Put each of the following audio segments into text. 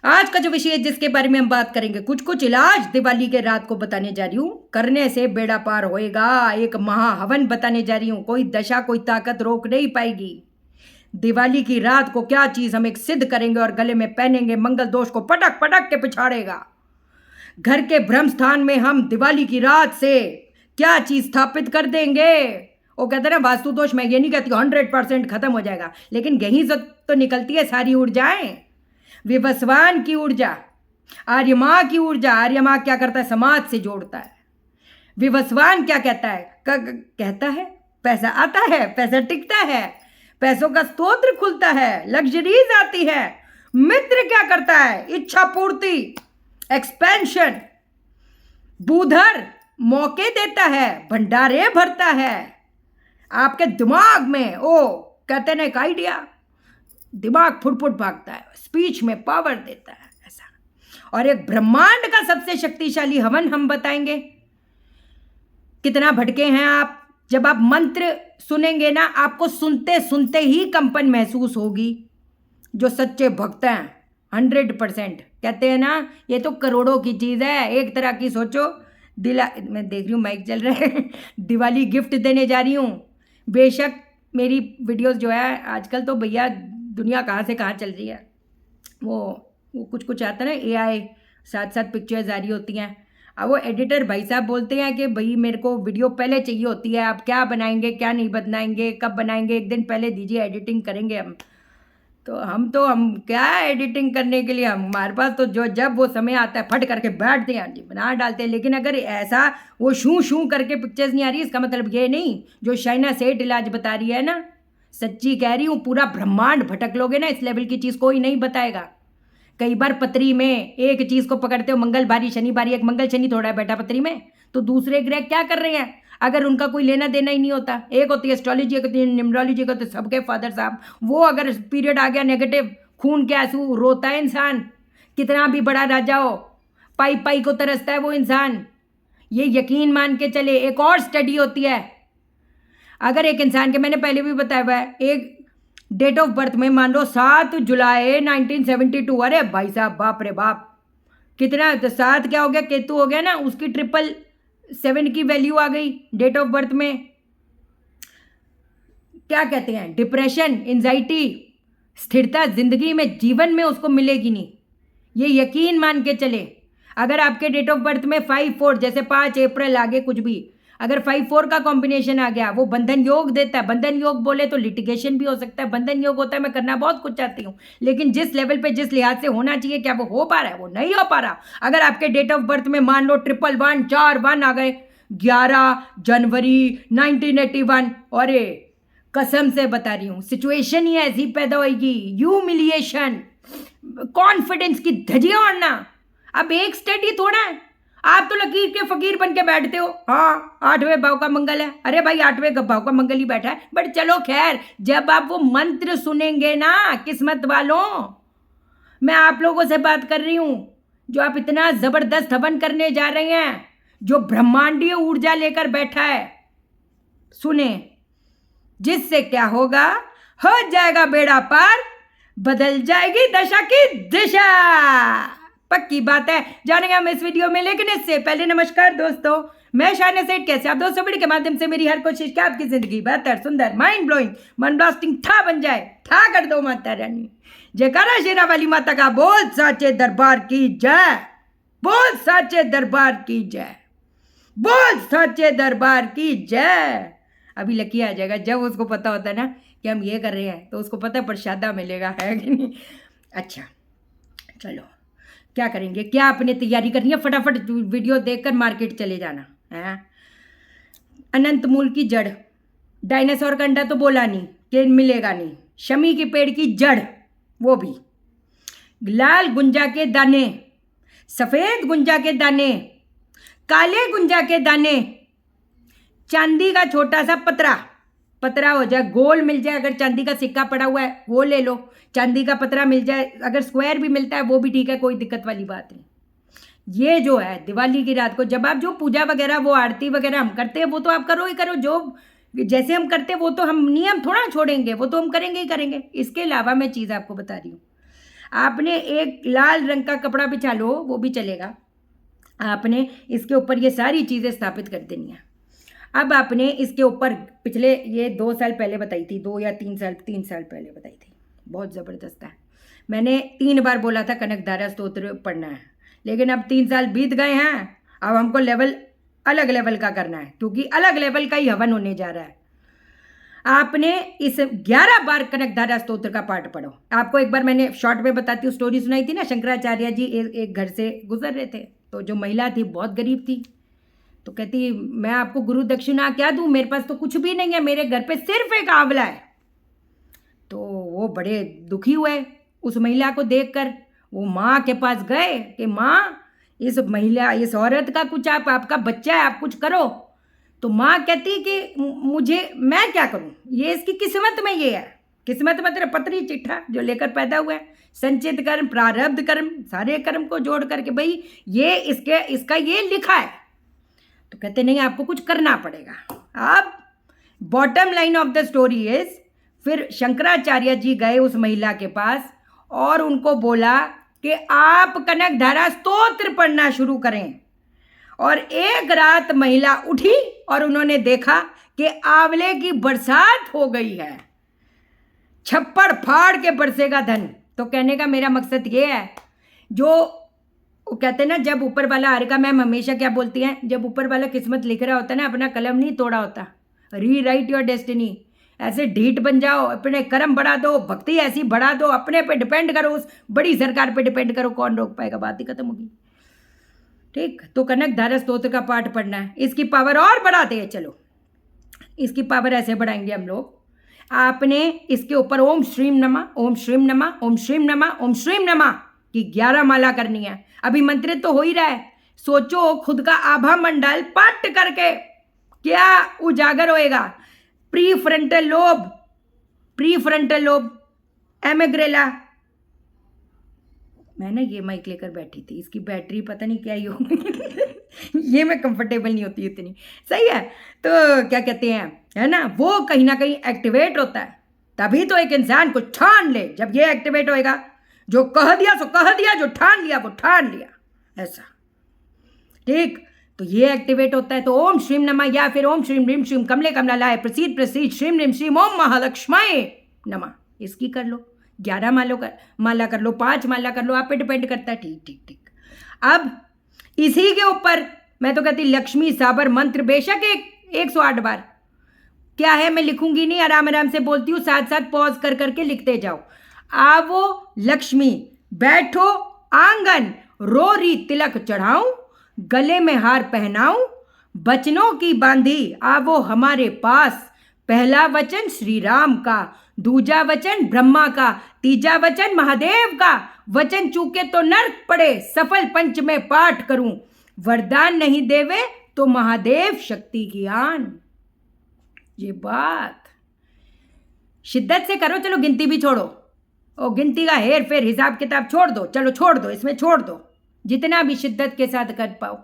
आज का जो विषय है जिसके बारे में हम बात करेंगे, कुछ कुछ इलाज दिवाली के रात को बताने जा रही हूँ। करने से बेड़ा पार होएगा। एक महाहवन बताने जा रही हूँ। कोई दशा कोई ताकत रोक नहीं पाएगी। दिवाली की रात को क्या चीज हम एक सिद्ध करेंगे और गले में पहनेंगे, मंगल दोष को पटक पटक के पिछाड़ेगा। घर के ब्रह्म स्थान में हम दिवाली की रात से क्या चीज स्थापित कर देंगे। वो कहते हैं ना, वास्तु दोष, मैं ये नहीं कहती 100% खत्म हो जाएगा, लेकिन यहीं से तो निकलती है सारी ऊर्जाएं। विवस्वान की ऊर्जा, आर्यमा की ऊर्जा। आर्यमा क्या करता है? समाज से जोड़ता है। विवस्वान क्या कहता है? कहता है पैसा आता है, पैसा टिकता है, पैसों का स्तोत्र खुलता है, लग्जरीज आती है। मित्र क्या करता है? इच्छा पूर्ति, एक्सपेंशन। बुधर मौके देता है, भंडारे भरता है आपके दिमाग में। ओ कहते हैं ना, एक आइडिया, दिमाग फुटफुट भागता है, स्पीच में पावर देता है, ऐसा। और एक ब्रह्मांड का सबसे शक्तिशाली हवन हम बताएंगे। कितना भटके हैं आप? जब आप मंत्र सुनेंगे ना, आपको सुनते सुनते ही कंपन महसूस होगी। जो सच्चे भक्त हैं 100%, कहते हैं ना, ये तो करोड़ों की चीज़ है। एक तरह की सोचो, मैं देख रही हूँ माइक चल रहा है दिवाली गिफ्ट देने जा रही हूँ। बेशक मेरी वीडियोस जो है आजकल तो भैया दुनिया कहाँ से कहाँ चल रही है। वो कुछ कुछ आता है ना, एआई, साथ साथ पिक्चर्स आ रही होती हैं। अब वो एडिटर भाई साहब बोलते हैं कि भाई मेरे को वीडियो पहले चाहिए होती है, आप क्या बनाएंगे क्या नहीं बनाएंगे, कब बनाएंगे, एक दिन पहले दीजिए, एडिटिंग करेंगे हम। तो हम क्या एडिटिंग करने के लिए, हमारे पास तो जो जब वो समय आता है फट करके बैठते हैं जी, बना डालते हैं। लेकिन अगर ऐसा वो शू शू करके पिक्चर्स नहीं आ रही, इसका मतलब ये नहीं जो शाइना सेठ इलाज बता रही है ना, सच्ची कह रही हूँ, पूरा ब्रह्मांड भटक लोगे ना, इस लेवल की चीज़ कोई नहीं बताएगा। कई बार पत्री में एक चीज़ को पकड़ते हो, मंगल भारी शनि भारी, एक मंगल शनि थोड़ा है बैठा पत्री में, तो दूसरे ग्रह क्या कर रहे हैं अगर उनका कोई लेना देना ही नहीं होता। एक होती है एस्ट्रोलॉजी, एक होती है न्यूमरोलॉजी, एक होते सबके फादर साहब। वो अगर पीरियड आ गया नेगेटिव, खून के आंसू रोता है इंसान, कितना भी बड़ा राजा हो, पाई पाई को तरसता है वो इंसान। ये यकीन मान के चले। एक और स्टडी होती है, अगर एक इंसान के, मैंने पहले भी बताया हुआ है, एक डेट ऑफ बर्थ में मान लो 7 जुलाई 1972, अरे भाई साहब बाप रे बाप, कितना, तो 7 क्या हो गया, केतु हो गया ना, उसकी 777 की वैल्यू आ गई डेट ऑफ बर्थ में। क्या कहते हैं, डिप्रेशन, एंजाइटी, स्थिरता जिंदगी में, जीवन में उसको मिलेगी नहीं। ये यकीन मान के चले। अगर आपके डेट ऑफ बर्थ में 5-4, जैसे 5 अप्रैल आगे कुछ भी, अगर 5-4 का कॉम्बिनेशन आ गया, वो बंधन योग देता है। बंधन योग बोले तो लिटिगेशन भी हो सकता है। बंधन योग होता है मैं करना बहुत कुछ चाहती हूँ, लेकिन जिस लेवल पे जिस लिहाज से होना चाहिए, क्या वो हो पा रहा है? वो नहीं हो पा रहा। अगर आपके डेट ऑफ बर्थ में मान लो 111 4 1 आ गए, 11 जनवरी 1981, अरे कसम से बता रही हूँ, सिचुएशन ही ऐसी पैदा होगी, ह्यूमिलिएशन, कॉन्फिडेंस की धज्जियां उड़ना। अब एक स्टडी थोड़ा है, आप तो लकीर के फकीर बन के बैठते हो। हाँ 8वें भाव का मंगल है, अरे भाई 8वें भाव का मंगल ही बैठा है। बट चलो खैर, जब आप वो मंत्र सुनेंगे ना, किस्मत वालों, मैं आप लोगों से बात कर रही हूँ जो आप इतना जबरदस्त हवन करने जा रहे हैं, जो ब्रह्मांडीय ऊर्जा लेकर बैठा है, सुने, जिससे क्या होगा, हो जाएगा बेड़ा पार, बदल जाएगी दशा की दिशा। पक्की बात है, जानेंगे हम इस वीडियो में। लेकिन इससे पहले नमस्कार दोस्तों, मैं शाइना सेठ। कैसे आप दोस्तों? वीडियो के माध्यम से मेरी हर कोशिश कि आपकी जिंदगी बेहतर, सुंदर, माइंड ब्लोइंग, मन ब्लास्टिंग था बन जाए। था कर दो माता रानी। जयकारा शेरा वाली माता का, बोल साचे दरबार की जय, बोल साचे दरबार की जय, बोल साचे दरबार की जय। अभी लकी आ जाएगा जब उसको पता होता है ना कि हम ये कर रहे हैं, तो उसको पता है प्रसादा मिलेगा, है कि नहीं। अच्छा चलो, क्या करेंगे, क्या अपनी तैयारी करनी है, फटाफट वीडियो देखकर मार्केट चले जाना है। अनंत मूल की जड़, डायनासोर का अंडा तो बोला नहीं कि मिलेगा नहीं, शमी के पेड़ की जड़, वो भी, लाल गुंजा के दाने, सफ़ेद गुंजा के दाने, काले गुंजा के दाने, चांदी का छोटा सा पतरा हो जाए, गोल मिल जाए, अगर चांदी का सिक्का पड़ा हुआ है वो ले लो, चांदी का पतरा मिल जाए, अगर स्क्वायर भी मिलता है वो भी ठीक है, कोई दिक्कत वाली बात नहीं। ये जो है दिवाली की रात को जब आप जो पूजा वगैरह, वो आरती वगैरह हम करते हैं, वो तो आप करो ही करो, जो जैसे हम करते हैं वो तो हम नियम थोड़ा छोड़ेंगे, वो तो हम करेंगे ही करेंगे। इसके अलावा मैं चीज़ आपको बता रही हूँ, आपने एक लाल रंग का कपड़ा बिछा लो, वो भी चलेगा। आपने इसके ऊपर ये सारी चीज़ें स्थापित कर देनी है। अब आपने इसके ऊपर पिछले ये 2 साल पहले बताई थी, 2 या 3 साल पहले बताई थी, बहुत ज़बरदस्त है। मैंने 3 बार बोला था कनकधारा स्तोत्र पढ़ना है, लेकिन अब 3 साल बीत गए हैं। अब हमको अलग लेवल का करना है, क्योंकि अलग लेवल का ही हवन होने जा रहा है। आपने इस 11 बार कनकधारा स्तोत्र का पाठ पढ़ो। आपको एक बार मैंने शॉर्ट में बताती हूँ, स्टोरी सुनाई थी ना, शंकराचार्य जी एक घर से गुजर रहे थे, तो जो महिला थी बहुत गरीब थी, तो कहती मैं आपको गुरु दक्षिणा क्या दूँ, मेरे पास तो कुछ भी नहीं है, मेरे घर पे सिर्फ एक आंवला है। तो वो बड़े दुखी हुए उस महिला को देखकर। वो माँ के पास गए कि माँ, इस औरत का कुछ आपका बच्चा है, आप कुछ करो। तो माँ कहती कि मैं क्या करूँ, ये इसकी किस्मत में ये है। किस्मत मतलब पत्री चिट्ठा जो लेकर पैदा हुआ है, संचित कर्म, प्रारब्ध कर्म, सारे कर्म को जोड़ करके भाई ये इसका ये लिखा है। तो कहते नहीं, आपको कुछ करना पड़ेगा। अब bottom line of the story is, फिर शंकराचार्य जी गए उस महिला के पास और उनको बोला कि आप कनकधारा स्तोत्र पढ़ना शुरू करें। और एक रात महिला उठी और उन्होंने देखा कि आंवले की बरसात हो गई है, छप्पड़ फाड़ के बरसेगा धन। तो कहने का मेरा मकसद ये है, जो वो कहते हैं ना, जब ऊपर वाला, हारिका मैम हमेशा क्या बोलती हैं, जब ऊपर वाला किस्मत लिख रहा होता है ना, अपना कलम नहीं तोड़ा होता। री राइट योर डेस्टिनी, ऐसे ढीठ बन जाओ, अपने कर्म बढ़ा दो, भक्ति ऐसी बढ़ा दो, अपने पे डिपेंड करो, उस बड़ी सरकार पे डिपेंड करो, कौन रोक पाएगा, बात ही खत्म होगी। ठीक, तो कनकधारा स्तोत्र का पाठ पढ़ना है, इसकी पावर और बढ़ाते हैं। चलो इसकी पावर ऐसे बढ़ाएंगे हम लोग। आपने इसके ऊपर ओम श्रीम नमः, ओम श्रीम नमः, ओम श्रीम नमः, ओम श्रीम नमः की 11 माला करनी है। अभी मंत्रित तो हो ही रहा है, सोचो खुद का आभा मंडल पट करके क्या उजागर होएगा। Prefrontal lobe, amygdala. मैं ना ये माइक लेकर बैठी थी, इसकी बैटरी पता नहीं क्या ही हो ये मैं कंफर्टेबल नहीं होती इतनी, सही है। तो क्या कहते हैं, है ना, वो कहीं ना कहीं एक्टिवेट होता है, तभी तो एक इंसान को ठान ले। जब ये एक्टिवेट होएगा, जो कह दिया सो कह दिया, जो ठान लिया वो ठान लिया, ऐसा। ठीक, तो ये एक्टिवेट होता है। तो ओम श्रीम नमः, या फिर ओम श्रीम ह्रीम श्रीम कमले कमलालाय प्रसीद श्रीम ह्रीम श्रीम ओम महालक्ष्माय नमः, इसकी कर लो। 11 माला कर लो, 5 माला कर लो, आप पे डिपेंड करता है। ठीक। अब इसी के ऊपर मैं तो कहती लक्ष्मी साबर मंत्र बेशक 108 बार क्या है, मैं लिखूंगी नहीं, आराम से बोलती हूँ, साथ साथ पॉज कर करके लिखते जाओ। आवो लक्ष्मी बैठो आंगन, रोरी तिलक चढ़ाऊं, गले में हार पहनाऊं, बचनों की बांधी आवो हमारे पास। पहला वचन श्री राम का, दूजा वचन ब्रह्मा का, तीजा वचन महादेव का। वचन चूके तो नर्क पड़े, सफल पंच में पाठ करूं। वरदान नहीं देवे तो महादेव शक्ति की आन। ये बात शिद्दत से करो। चलो गिनती भी छोड़ो, और गिनती का हेर फेर हिसाब किताब छोड़ दो, चलो छोड़ दो, इसमें छोड़ दो, जितना भी शिद्दत के साथ कर पाओ।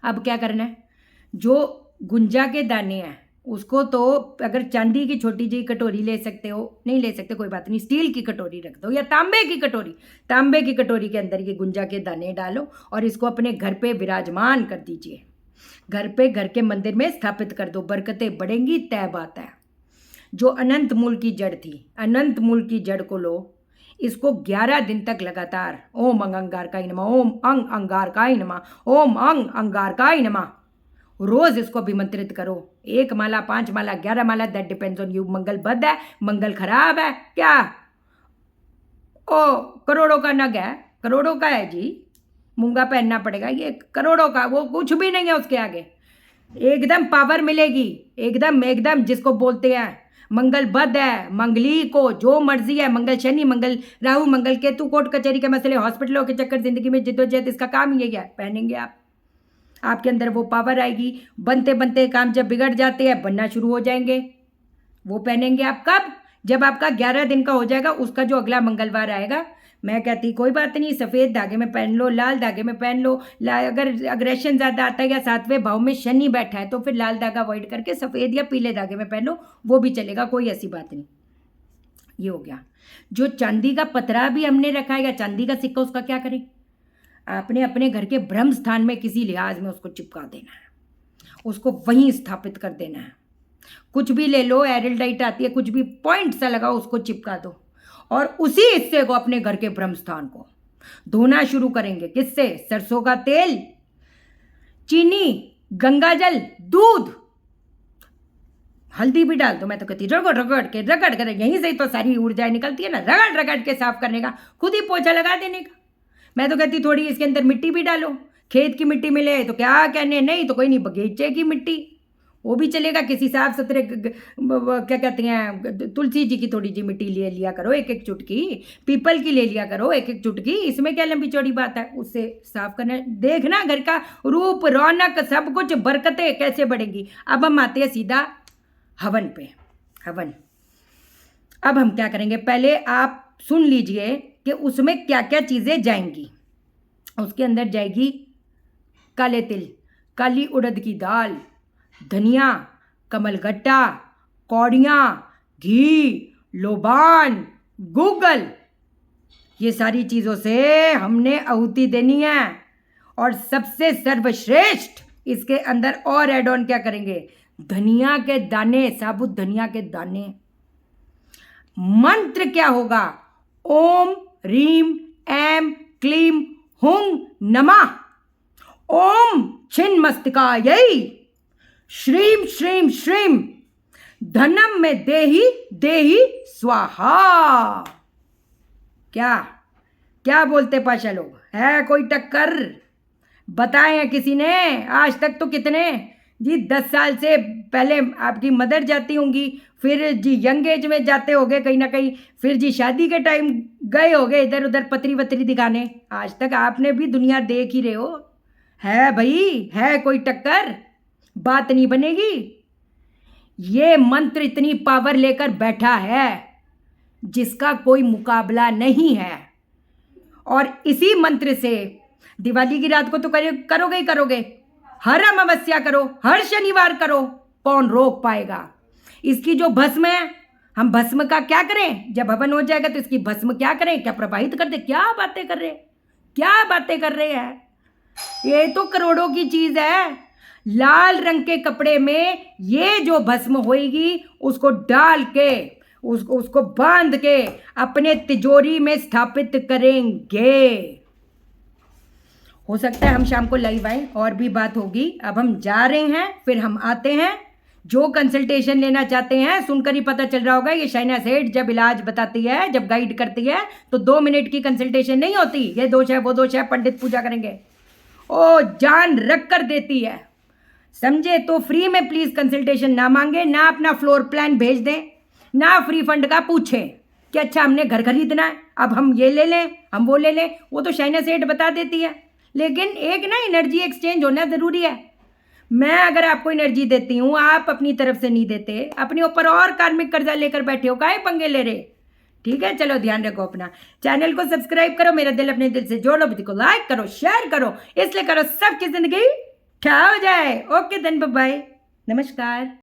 अब क्या करना है, जो गुंजा के दाने हैं उसको तो अगर चांदी की छोटी जी कटोरी ले सकते हो, नहीं ले सकते कोई बात नहीं, स्टील की कटोरी रख दो, या तांबे की कटोरी के अंदर ये गुंजा के दाने डालो और इसको अपने घर पे विराजमान कर दीजिए। घर के मंदिर में स्थापित कर दो, बरकतें बढ़ेंगी, तय बात है। जो अनंत मूल की जड़ थी, अनंत मूल की जड़ को लो, इसको 11 दिन तक लगातार ओम अंगारकाय नमः, ओम अंगारकाय नमः, ओम अंगारकाय नमः, रोज इसको अभिमंत्रित करो। 1 माला, 5 माला, 11 माला, दैट डिपेंड्स ऑन यू। मंगल बद है, मंगल खराब है क्या, ओ करोड़ों का नग है, करोड़ों का है जी, मूंगा पहनना पड़ेगा, ये करोड़ों का, वो कुछ भी नहीं है उसके आगे। एकदम पावर मिलेगी, एकदम जिसको बोलते हैं मंगल बद है, मंगली को जो मर्जी है, मंगल शनि, मंगल राहु, मंगल केतु, कोर्ट कचहरी के मसले, हॉस्पिटलों के चक्कर, जिंदगी में जिद्दोजहद, इसका काम ही यही है। पहनेंगे आपके अंदर वो पावर आएगी। बनते काम जब बिगड़ जाते हैं, बनना शुरू हो जाएंगे, वो पहनेंगे आप कब, जब आपका 11 दिन का हो जाएगा, उसका जो अगला मंगलवार आएगा। मैं कहती कोई बात नहीं, सफ़ेद धागे में पहन लो, लाल धागे में पहन लो। अगर अग्रेशन ज़्यादा आता है या 7वें भाव में शनि बैठा है तो फिर लाल धागा अवॉइड करके सफ़ेद या पीले धागे में पहन लो, वो भी चलेगा, कोई ऐसी बात नहीं। ये हो गया। जो चांदी का पतरा भी हमने रखा है या चांदी का सिक्का, उसका क्या करें? आपने अपने घर के ब्रह्म स्थान में किसी लिहाज में उसको चिपका देना है, उसको वहीं स्थापित कर देना है। कुछ भी ले लो, एरिल्डाइट आती है, कुछ भी पॉइंट सा लगाओ, उसको चिपका दो और उसी हिस्से को अपने घर के ब्रह्म स्थान को धोना शुरू करेंगे। किससे? सरसों का तेल, चीनी, गंगाजल, दूध, हल्दी भी डाल दो। मैं तो कहती रगड़ कर यहीं से ही तो सारी ऊर्जा निकलती है ना, रगड़ रगड़ के साफ करने का, खुद ही पोछा लगा देने का। मैं तो कहती थोड़ी इसके अंदर मिट्टी भी डालो, खेत की मिट्टी मिले तो क्या कहने, नहीं तो कोई नहीं, बगीचे की मिट्टी वो भी चलेगा। किसी साफ सुथरे क्या कहते हैं, तुलसी जी की थोड़ी जी मिट्टी ले लिया करो, एक एक चुटकी, पीपल की ले लिया करो एक एक चुटकी, इसमें क्या लंबी चौड़ी बात है, उससे साफ करना। देखना घर का रूप, रौनक, सब कुछ, बरकतें कैसे बढ़ेगी। अब हम आते हैं सीधा हवन पे। हवन अब हम क्या करेंगे, पहले आप सुन लीजिए कि उसमें क्या क्या चीज़ें जाएंगी। उसके अंदर जाएगी काले तिल, काली उड़द की दाल, धनिया, कमलगट्टा, कौड़ियाँ, घी, लोबान, गूगल। ये सारी चीज़ों से हमने आहुति देनी है। और सबसे सर्वश्रेष्ठ इसके अंदर और एड ऑन क्या करेंगे, धनिया के दाने, साबुत धनिया के दाने। मंत्र क्या होगा, ओम रीम ऐम क्लीम हुं नमः, ओम छिन्नमस्तिकायै श्रीम श्रीम श्रीम धनम में देही देही स्वाहा। क्या क्या बोलते पाशा लोग, है कोई टक्कर? बताए हैं किसी ने आज तक? तो कितने जी, 10 साल से पहले आपकी मदर जाती होंगी, फिर जी यंग एज में जाते होंगे कहीं ना कहीं, फिर जी शादी के टाइम गए होंगे इधर उधर पतरी वतरी दिखाने। आज तक आपने भी दुनिया देख ही रहे हो। है भाई, है कोई टक्कर? बात नहीं बनेगी। ये मंत्र इतनी पावर लेकर बैठा है जिसका कोई मुकाबला नहीं है। और इसी मंत्र से दिवाली की रात को तो करोगे ही करोगे, हर अमावस्या करो, हर शनिवार करो, कौन रोक पाएगा? इसकी जो भस्म है, हम भस्म का क्या करें? जब हवन हो जाएगा तो इसकी भस्म क्या करें, क्या प्रवाहित कर दे? क्या बातें कर रहे, क्या बातें कर रहे हैं? ये तो करोड़ों की चीज है। लाल रंग के कपड़े में ये जो भस्म होएगी उसको डाल के, उसको बांध के अपने तिजोरी में स्थापित करेंगे। हो सकता है हम शाम को लाइव आए, और भी बात होगी। अब हम जा रहे हैं, फिर हम आते हैं। जो कंसल्टेशन लेना चाहते हैं, सुनकर ही पता चल रहा होगा, ये शाइना सेठ जब इलाज बताती है, जब गाइड करती है, तो 2 मिनट की कंसल्टेशन नहीं होती। ये दोष है, वो दोष है, पंडित पूजा करेंगे, ओ जान रख कर देती है, समझे? तो फ्री में प्लीज कंसल्टेशन ना मांगे, ना अपना फ्लोर प्लान भेज दें, ना फ्री फंड का पूछें कि अच्छा हमने घर खरीदना है, अब हम ये ले लें, हम वो ले लें। वो तो शाइना सेठ बता देती है, लेकिन एक ना एनर्जी एक्सचेंज होना ज़रूरी है। मैं अगर आपको एनर्जी देती हूँ, आप अपनी तरफ से नहीं देते, अपने ऊपर और कार्मिक कर्जा लेकर बैठे हो, काहे पंगे ले रहे? ठीक है, चलो ध्यान रखो अपना। चैनल को सब्सक्राइब करो, मेरा दिल अपने दिल से जोड़ो, वीडियो को लाइक करो, शेयर करो, इसलिए करो सबकी जिंदगी ठा हो जाए। ओके देन, बाय बाय, नमस्कार।